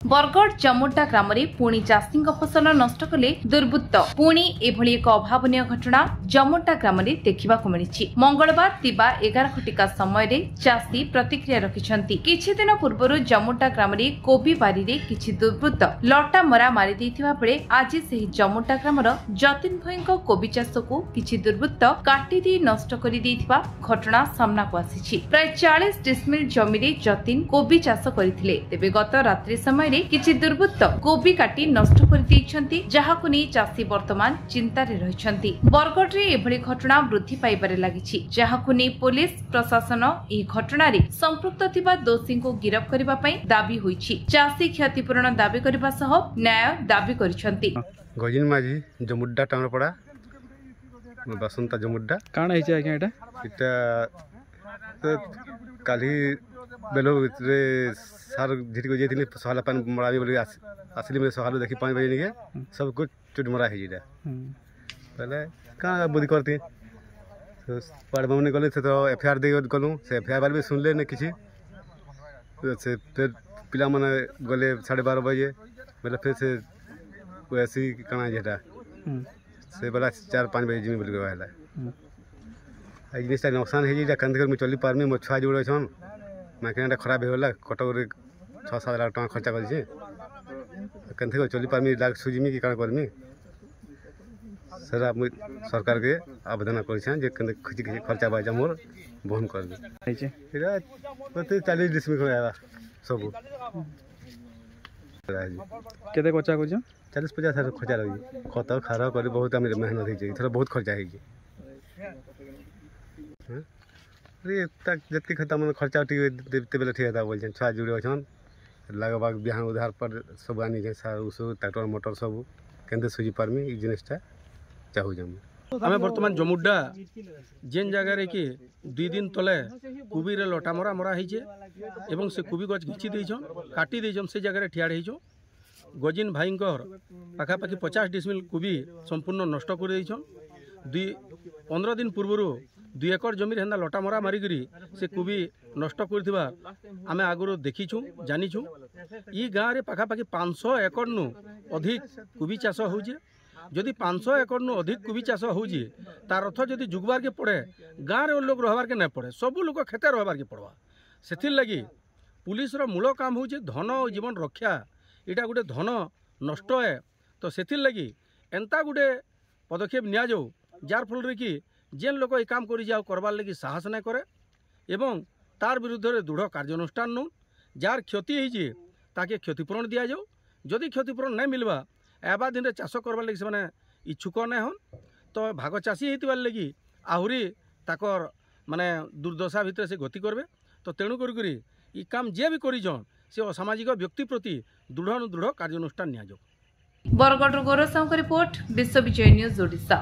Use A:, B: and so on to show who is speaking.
A: बरगढ़ जमुड्डा ग्राम पुणी चाषी फसल नष्ट कले दुर्वृत्त पुणी एभली एक अभावन घटना जमुड्डा ग्राम देखा मिली। मंगलवार दिबा 11 घटिका समय चाषी प्रतिक्रिया रखिछंती। किछि दिन पूर्व जमुड्डा ग्राम कोबी बारी रे किछि दुर्वृत्त लटा मरा मारी दैथिबा बेले आज सेही जमुड्डा ग्रामर जतिन भईंक कोबी चाष को किछि दुर्वृत्त काटी दी नष्ट करि दैथिबा घटना सामना को आसीछि। प्राय 40 डिसमिल जमी रे जतिन कोबी चाष करिथिले। तेबे गत रात्रि समय किछि दुर्वृत्त कोबी काटी नष्ट कर दैछंती, जाहाकु नै चाषी वर्तमान चिंतार रहिछंती। बरगढ़ रे एभली घटना वृद्धि पाइबारे लागिछि, जाहाकु नै पुलिस प्रशासन एही घटना रे संपृक्त थिबा दोषी को गिरफ्त करबा पई दाबी होईछि। चाषी क्षतिपूरण दाबी करबा सह न्याय दाबी करिछंती।
B: गजिन माझी जमुड्डा टांगरपड़ा बसंता जमुड्डा
C: काण है आज्ञा एटा
B: काली बेलो रे सार झिटी को जेथिले सहाला पान मराबी बोली आसली में सहालो देखि पानी बजे निके सब कुछ चुट मरा है जेटा पहले का बुद्धि करती तो पड़ बमने गले से तो एफआईआर दे गलु से एफआईआर भी सुनले न किछि से फिर पिला माने गले 12:30 बजे मतलब फिर से वैसी कना जेटा से बला 4-5 बजे जिमी बोली गला आई जिनिस नुकसान है जेटा कंदकर में चली पार में मछुआ जोड़ छन मार्केट खराब होगा कटक 6-7 लाख टका खर्चा कर चली पार्मी लाग सुझमी कि काण करमी सर मुझे सरकार के आवेदन कर खर्चा बाजा मोर बहन कर 40 डिसमिल सब
C: केते खर्चा कर
B: 40-50 खर्चा लगी खत खार कर बहुत मेहनत हो बहुत खर्चा जतके खता मन खर्चा देते बेले ठीक है बोल छुआ जुड़े अच्छन लगभग बिहान उधार पर सब आनी सार उस ट्रैक्टर मोटर सब केंद्र सुझी पार्मी ई जिनिसटा चाहू
D: आमे वर्तमान जमुड्डा जेन जगह रे कि 2 दिन तले कोबी रे लटा मरा मरा होइछे एवं से कोबी गछ घिची देइछन काटी देइछन से जगह रे ठिया रहिछो गजिन भाईंकर पाखा पाखी 50 डिसमिल कोबी संपूर्ण नष्ट कर देइछन 15 दिन पूर्व 2 एकड़ जमी हेन्दा लटा मरा मारिकी से कोबी नष्ट कर आमे आगुरी देखीछू जानीछू ई गाँव रे पाखापाखि 500 एकड़ नु अधिक कोबी चाष होउछे। जदि 500 एकड़ नु अधिक कोबी चाष होउछे तार अर्थ जदि जुगबार के पड़े गाँव रे लोग रहबार के नहीं पड़े सब लोग खेते रहबार के पड़वा से लगी पुलिस रो मूल काम होउछे धन और जीवन रक्षा इटा गोटे धन नष्ट है तो से लगी एंता गोटे पदक्षेप निया जाऊ जार फल कि जेन लोक ये काम करबार लगी साहस नहीं करे एवं तार विरुद्ध रे दृढ़ कार्यानुष्ठान नौ जार क्षति होइछे ताके क्षतिपूरण दिया जाऊ जदि क्षतिपूरण नहीं मिलवा एबा दिन चाष करबार लगी से इच्छुक नहीं हन तो भाग चाषी होइतिबार लगी आहुरी ताकर माने दुर्दशा भितर से गति करबे तो तेणु करी ई काम जे भी करिछन से असामाजिक व्यक्ति प्रति दृढ़ कार्यानुष्ठान निया जाऊ।
A: बरगढ़ गौरव साहू रिपोर्ट विश्व विजय न्यूज ओडिशा।